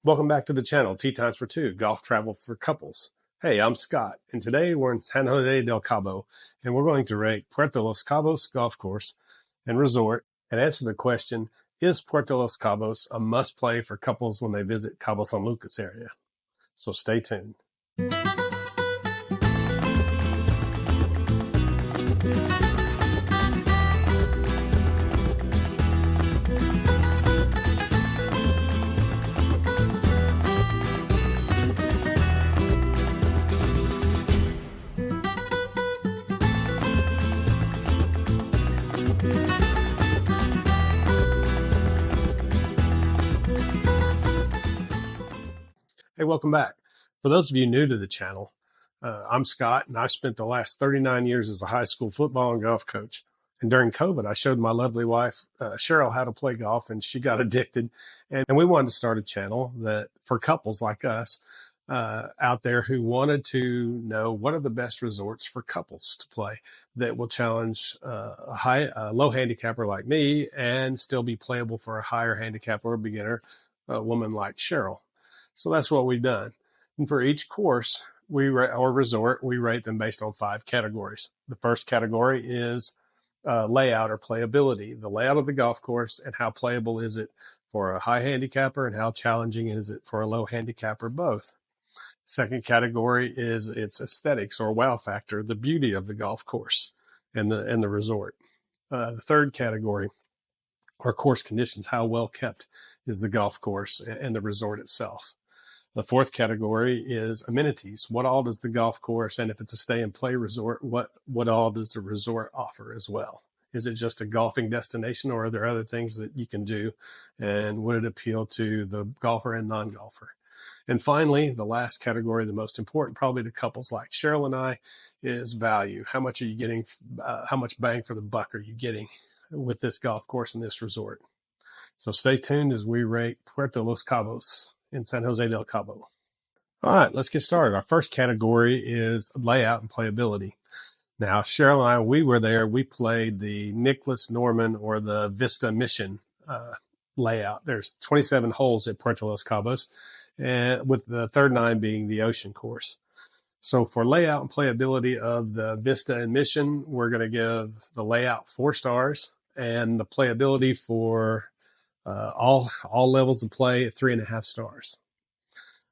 Welcome back to the channel, Tea Times for Two, Golf Travel for Couples. Hey, I'm Scott, and today we're in San Jose del Cabo, and we're going to rate Puerto Los Cabos golf course and resort and answer the question, is Puerto Los Cabos a must-play for couples when they visit Cabo San Lucas area? So stay tuned. Hey, welcome back. For those of you new to the channel, I'm Scott, and I've spent the last 39 years as a high school football and golf coach. And during COVID, I showed my lovely wife, Cheryl, how to play golf, and she got addicted. And we wanted to start a channel that for couples like us out there who wanted to know what are the best resorts for couples to play that will challenge a low handicapper like me and still be playable for a higher handicap or a beginner woman like Cheryl. So that's what we've done. And for each course or resort, we rate them based on 5 categories. The first category is layout or playability, the layout of the golf course and how playable is it for a high handicapper and how challenging is it for a low handicapper, both. Second category is its aesthetics or wow factor, the beauty of the golf course and the resort. The third category are course conditions, how well kept is the golf course and the resort itself. The fourth category is amenities. What all does the golf course, and if it's a stay and play resort, what all does the resort offer as well? Is it just a golfing destination, or are there other things that you can do? And would it appeal to the golfer and non-golfer? And finally, the last category, the most important probably to couples like Cheryl and I, is value. How much are you getting? How much bang for the buck are you getting with this golf course and this resort? So stay tuned as we rate Puerto Los Cabos in San Jose del Cabo. All right, let's get started. Our first category is layout and playability. Now, Cheryl and I, we were there. We played the Nicholas Norman or the Vista Mission layout. There's 27 holes at Puerto Los Cabos, and with the third 9 being the ocean course. So for layout and playability of the Vista and Mission, we're going to give the layout 4 stars and the playability for all levels of play at 3.5 stars.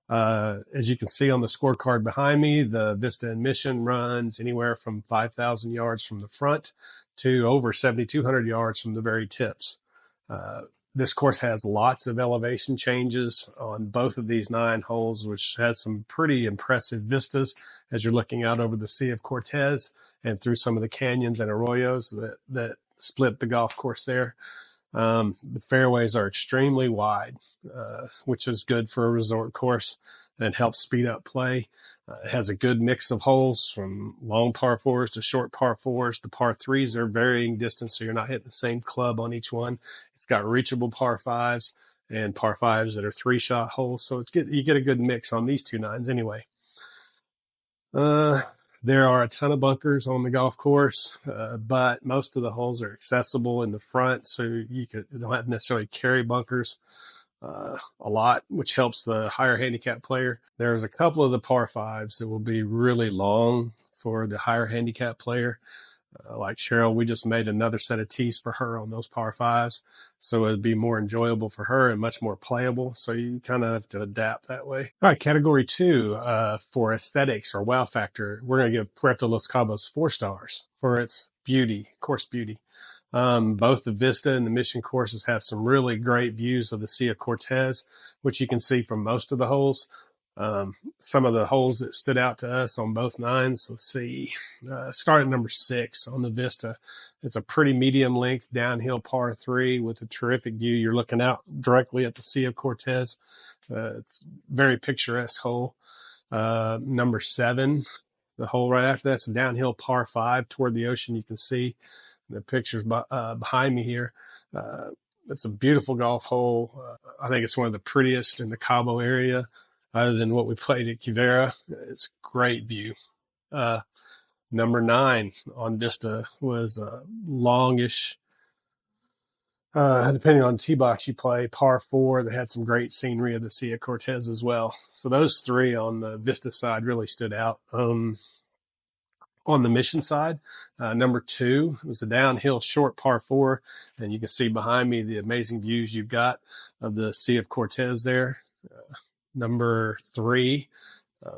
As you can see on the scorecard behind me, the Vista and Mission runs anywhere from 5,000 yards from the front to over 7,200 yards from the very tips. This course has lots of elevation changes on both of these 9 holes, which has some pretty impressive vistas as you're looking out over the Sea of Cortez and through some of the canyons and arroyos that split the golf course there. The fairways are extremely wide, which is good for a resort course and helps speed up play. It has a good mix of holes from long par 4s to short par 4s. The par 3s are varying distance, so you're not hitting the same club on each one. It's got reachable par 5s and par 5s that are 3-shot holes. So you get a good mix on these 2 9s anyway. There are a ton of bunkers on the golf course, but most of the holes are accessible in the front, so you don't have to necessarily carry bunkers a lot, which helps the higher handicap player. There's a couple of the par 5s that will be really long for the higher handicap player. Like Cheryl, we just made another set of tees for her on those par 5s, so it'd be more enjoyable for her and much more playable. So you kind of have to adapt that way. All right, category 2 for aesthetics or wow factor, we're going to give Puerto Los Cabos 4 stars for its beauty, course beauty. Both the Vista and the Mission courses have some really great views of the Sea of Cortez, which you can see from most of the holes. Some of the holes that stood out to us on both 9s, let's see, start at number 6 on the Vista. It's a pretty medium length downhill par 3 with a terrific view. You're looking out directly at the Sea of Cortez. It's very picturesque hole. Number 7, the hole right after that's a downhill par 5 toward the ocean. You can see the pictures behind me here. It's a beautiful golf hole. I think it's one of the prettiest in the Cabo area. Other than what we played at Quivira, it's a great view. Number 9 on Vista was a longish Depending on the tee box you play, par 4, they had some great scenery of the Sea of Cortez as well. So those 3 on the Vista side really stood out. On the Mission side, number 2 was a downhill short par 4, and you can see behind me the amazing views you've got of the Sea of Cortez there. Number 3,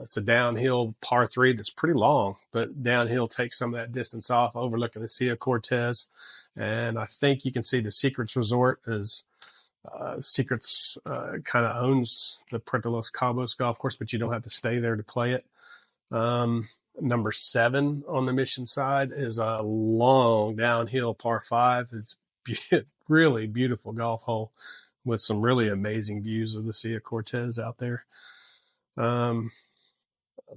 it's a downhill par 3 that's pretty long, but downhill takes some of that distance off, overlooking the Sea of Cortez. And I think you can see the Secrets Resort as Secrets kind of owns the Puerto Los Cabos golf course, but you don't have to stay there to play it. Number 7 on the Mission side is a long downhill par 5. It's really beautiful golf hole with some really amazing views of the Sea of Cortez out there.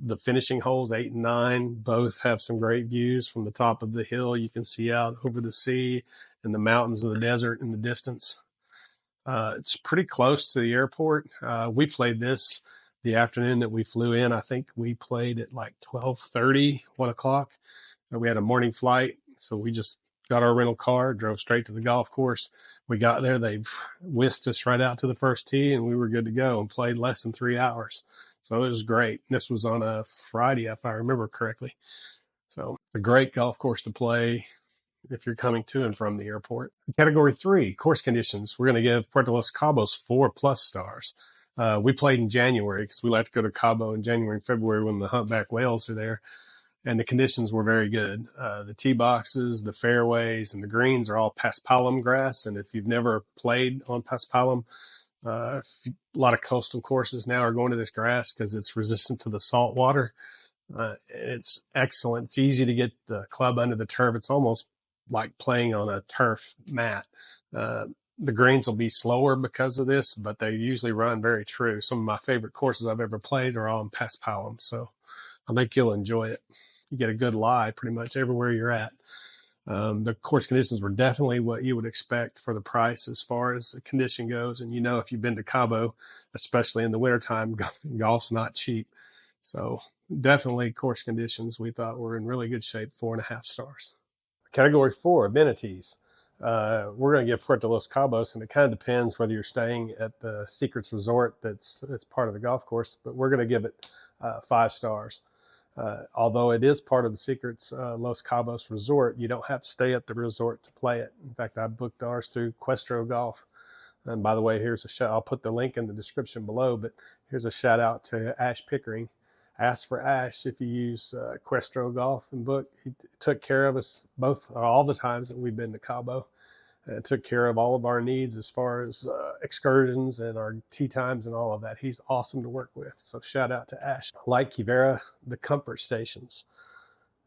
The finishing holes 8 and 9 both have some great views from the top of the hill. You can see out over the sea and the mountains of the desert in the distance. It's pretty close to the airport. We played this the afternoon that we flew in. I think we played at like 12:30, 1 o'clock. We had a morning flight, so we just got our rental car, drove straight to the golf course. We got there, they whisked us right out to the first tee, and we were good to go and played less than 3 hours. So it was great. This was on a Friday, if I remember correctly. So a great golf course to play if you're coming to and from the airport. Category 3, course conditions. We're going to give Puerto Los Cabos 4+ stars. We played in January because we like to go to Cabo in January and February when the humpback whales are there. And the conditions were very good. The tee boxes, the fairways, and the greens are all paspalum grass. And if you've never played on paspalum, a lot of coastal courses now are going to this grass because it's resistant to the salt water. It's excellent. It's easy to get the club under the turf. It's almost like playing on a turf mat. The greens will be slower because of this, but they usually run very true. Some of my favorite courses I've ever played are on paspalum, so I think you'll enjoy it. You get a good lie pretty much everywhere you're at. The course conditions were definitely what you would expect for the price as far as the condition goes. And if you've been to Cabo, especially in the wintertime, golf's not cheap. So definitely course conditions we thought were in really good shape, 4.5 stars. Category 4, amenities. We're going to give Puerto Los Cabos, and it kind of depends whether you're staying at the Secrets Resort that's part of the golf course, but we're going to give it 5 stars. Although it is part of the Secrets Los Cabos Resort, you don't have to stay at the resort to play it. In fact, I booked ours through Questro Golf. And by the way, here's a shout. I'll put the link in the description below, but here's a shout out to Ash Pickering. Ask for Ash if you use Questro Golf and book. He took care of us all the times that we've been to Cabo. And took care of all of our needs as far as excursions and our tee times and all of that. He's awesome to work with. So shout out to Ash. Like Kivera, the comfort stations.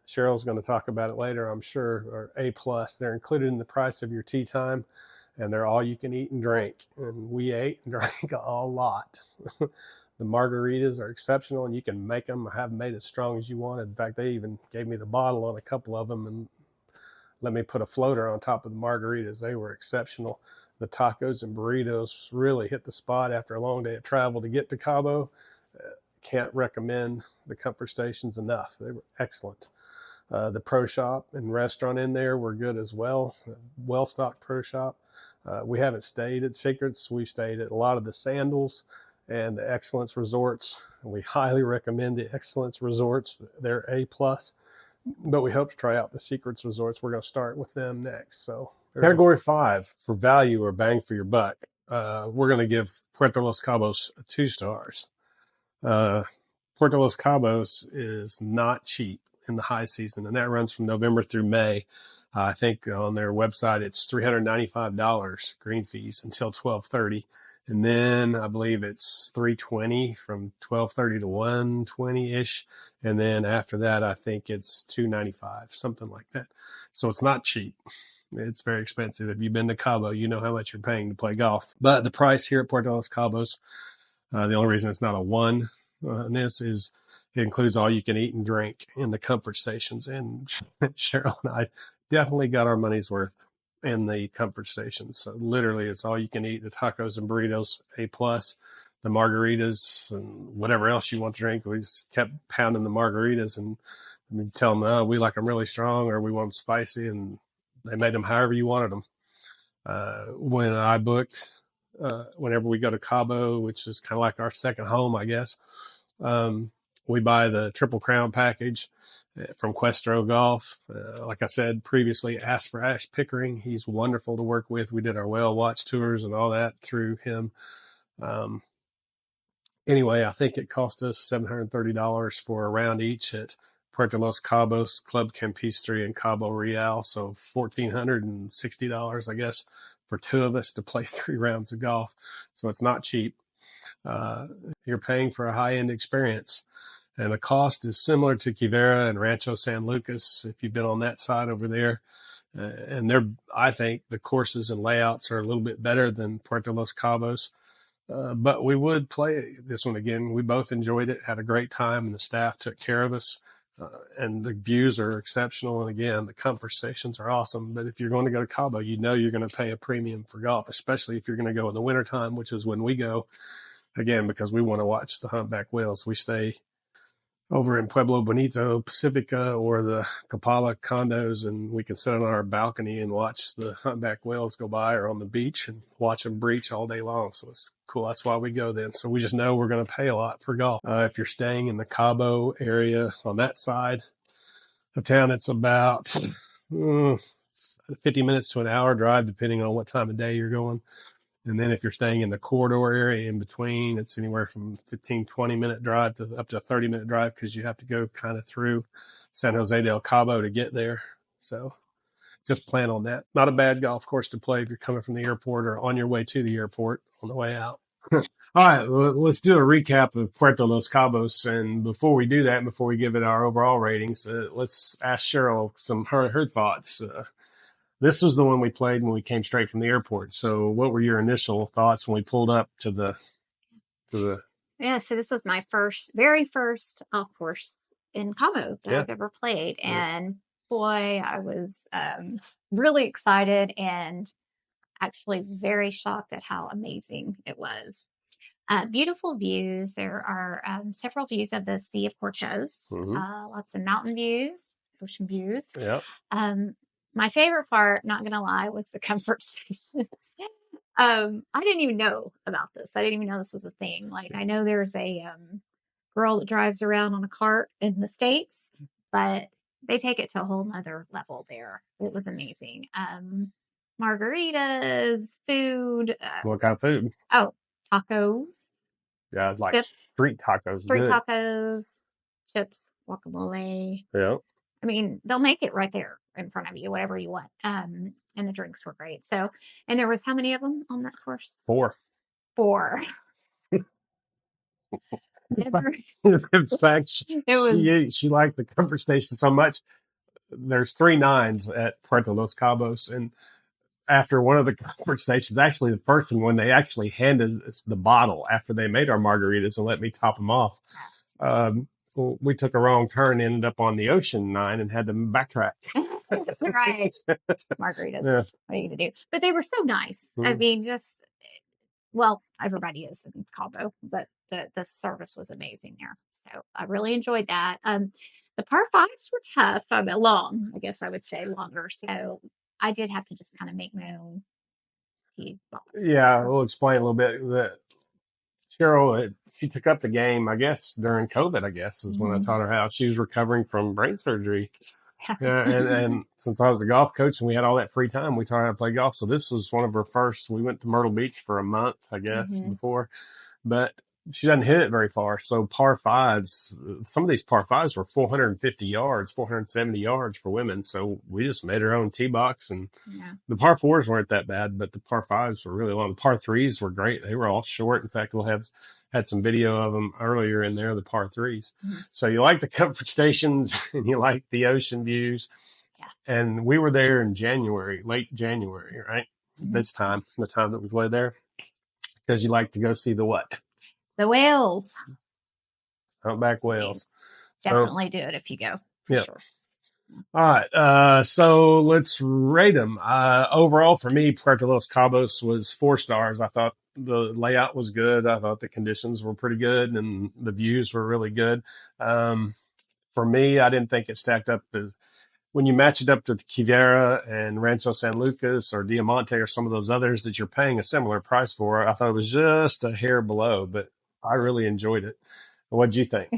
Cheryl's going to talk about it later, I'm sure, are A+. They're included in the price of your tee time, and they're all you can eat and drink. And we ate and drank a lot. The margaritas are exceptional, and you can make them, have them made as strong as you want. In fact, they even gave me the bottle on a couple of them and let me put a floater on top of the margaritas. They were exceptional. The tacos and burritos really hit the spot after a long day of travel to get to Cabo. Can't recommend the comfort stations enough. They were excellent. The pro shop and restaurant in there were good as well. Well-stocked pro shop. We haven't stayed at Secrets. We've stayed at a lot of the Sandals and the Excellence Resorts. We highly recommend the Excellence Resorts. They're A+. But we hope to try out the Secrets Resorts. We're going to start with them next. So Category 5, for value or bang for your buck. We're going to give Puerto Los Cabos 2 stars. Puerto Los Cabos is not cheap in the high season, and that runs from November through May. I think on their website it's $395 green fees until 12:30. And then I believe it's $320 from 12:30 to 1:20-ish. And then after that, I think it's $295, something like that. So it's not cheap. It's very expensive. If you've been to Cabo, you know how much you're paying to play golf. But the price here at Puerto Los Cabos, the only reason it's not a 1 on this is it includes all you can eat and drink in the comfort stations. And Cheryl and I definitely got our money's worth in the comfort stations. So literally it's all you can eat, the tacos and burritos, A+, the margaritas and whatever else you want to drink. We just kept pounding the margaritas and we tell them, we like them really strong or we want them spicy, and they made them however you wanted them. When I booked, whenever we go to Cabo, which is kind of like our second home, I guess, we buy the Triple Crown package from Questro Golf. Like I said previously, asked for Ash Pickering. He's wonderful to work with. We did our whale watch tours and all that through him. Anyway, I think it cost us $730 for a round each at Puerto Los Cabos, Club Campestre, and Cabo Real. So $1,460, I guess, for two of us to play 3 rounds of golf. So it's not cheap. You're paying for a high-end experience. And the cost is similar to Quivira and Rancho San Lucas, if you've been on that side over there. And I think the courses and layouts are a little bit better than Puerto Los Cabos. But we would play this one again. We both enjoyed it, had a great time, and the staff took care of us. And the views are exceptional. And again, the comfort stations are awesome. But if you're going to go to Cabo, you know you're going to pay a premium for golf, especially if you're going to go in the wintertime, which is when we go, again, because we want to watch the humpback whales. We stay over in Pueblo Bonito, Pacifica, or the Capala condos, and we can sit on our balcony and watch the humpback whales go by, or on the beach and watch them breach all day long. So it's cool. That's why we go then. So we just know we're going to pay a lot for golf. If you're staying in the Cabo area on that side of town, it's about 50 minutes to an hour drive, depending on what time of day you're going. And then if you're staying in the corridor area in between, it's anywhere from 15, 20-minute drive to up to a 30-minute drive, because you have to go kind of through San Jose del Cabo to get there. So just plan on that. Not a bad golf course to play if you're coming from the airport or on your way to the airport on the way out. All right, let's do a recap of Puerto Los Cabos. And before we do that, before we give it our overall ratings, let's ask Cheryl her thoughts. This was the one we played when we came straight from the airport. So what were your initial thoughts when we pulled up to the Yeah, so this was my very first golf course in Cabo that I've ever played. And boy, I was really excited and actually very shocked at how amazing it was. Beautiful views. There are several views of the Sea of Cortez, lots of mountain views, ocean views. My favorite part, not gonna lie, was the comfort station. I didn't even know about this. I didn't even know this was a thing. Like, I know there's a girl that drives around on a cart in the States, but they take it to a whole nother level there. It was amazing. Margaritas, food. What kind of food? Oh, tacos. Yeah, it's like chips, street tacos. Street tacos, chips, guacamole. Yeah. I mean, they'll make it right there in front of you, whatever you want. And the drinks were great. So, and there was how many of them on that course? 4. In fact, she liked the comfort station so much. There's 3 nines at Puerto Los Cabos, and after one of the comfort stations, actually the first one, when they actually handed us the bottle after they made our margaritas and let me top them off, we took a wrong turn, ended up on the Ocean 9, and had to backtrack. Right. Margaritas. Yeah. What are you going to do? But they were so nice. I mean, everybody is in Cabo, but the service was amazing there. So I really enjoyed that. The par 5s were tough. Long, I guess I would say longer. So I did have to just kind of make my own tee box. Yeah, we'll explain a little bit that Cheryl, she took up the game, I guess, during COVID, I guess, is when I taught her how. She was recovering from brain surgery. And since I was a golf coach and we had all that free time, we taught her how to play golf. So this was one of her first. We went to Myrtle Beach for a month, I guess, before. But she doesn't hit it very far. So par 5s, some of these par 5s were 450 yards, 470 yards for women. So we just made our own tee box, and the par 4s weren't that bad, but the par 5s were really long. The par 3s were great. They were all short. In fact, we'll had some video of them earlier in there, the par 3s. So you like the comfort stations and you like the ocean views. Yeah. And we were there in January, late January, right? This time, the time that we played there. Because you like to go see the what? The whales. Humpback whales. Definitely do it if you go. Yeah. Sure. All right. So let's rate them. Overall, for me, Puerto Los Cabos was 4 stars. I thought the layout was good. I thought the conditions were pretty good and the views were really good. For me, I didn't think it stacked up when you match it up to Quivira and Rancho San Lucas or Diamante or some of those others that you're paying a similar price for, I thought it was just a hair below, but I really enjoyed it. What'd you think?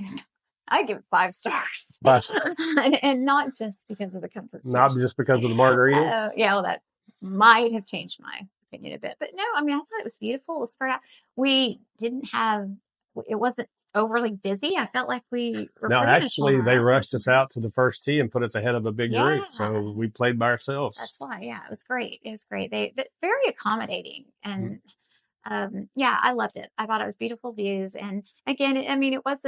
I give it 5 stars. and not just because of the comfort. Not just because of the margaritas? Yeah, well, that might have changed my opinion a bit. But no, I mean, I thought it was beautiful. It was spread out. We didn't have, it wasn't overly busy. I felt like we were No, actually, they rushed us out to the first tee and put us ahead of a big group. So we played by ourselves. That's why. Yeah, it was great. It was great. They're very accommodating. And yeah, I loved it. I thought it was beautiful views. And again, I mean, it's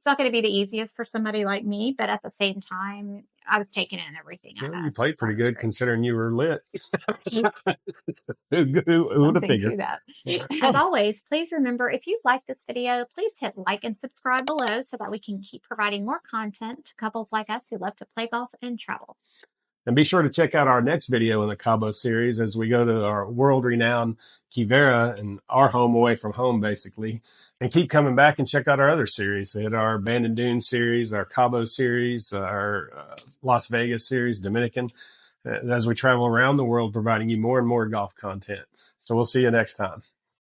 not going to be the easiest for somebody like me, but at the same time, I was taking in everything. Well, you played pretty good considering you were lit. Who would have figured that? As always, please remember, if you like this video, please hit like and subscribe below so that we can keep providing more content to couples like us who love to play golf and travel. And be sure to check out our next video in the Cabo series as we go to our world-renowned Quivira and our home away from home, basically. And keep coming back and check out our other series. Hit our Abandoned Dunes series, our Cabo series, our Las Vegas series, Dominican, as we travel around the world providing you more and more golf content. So we'll see you next time.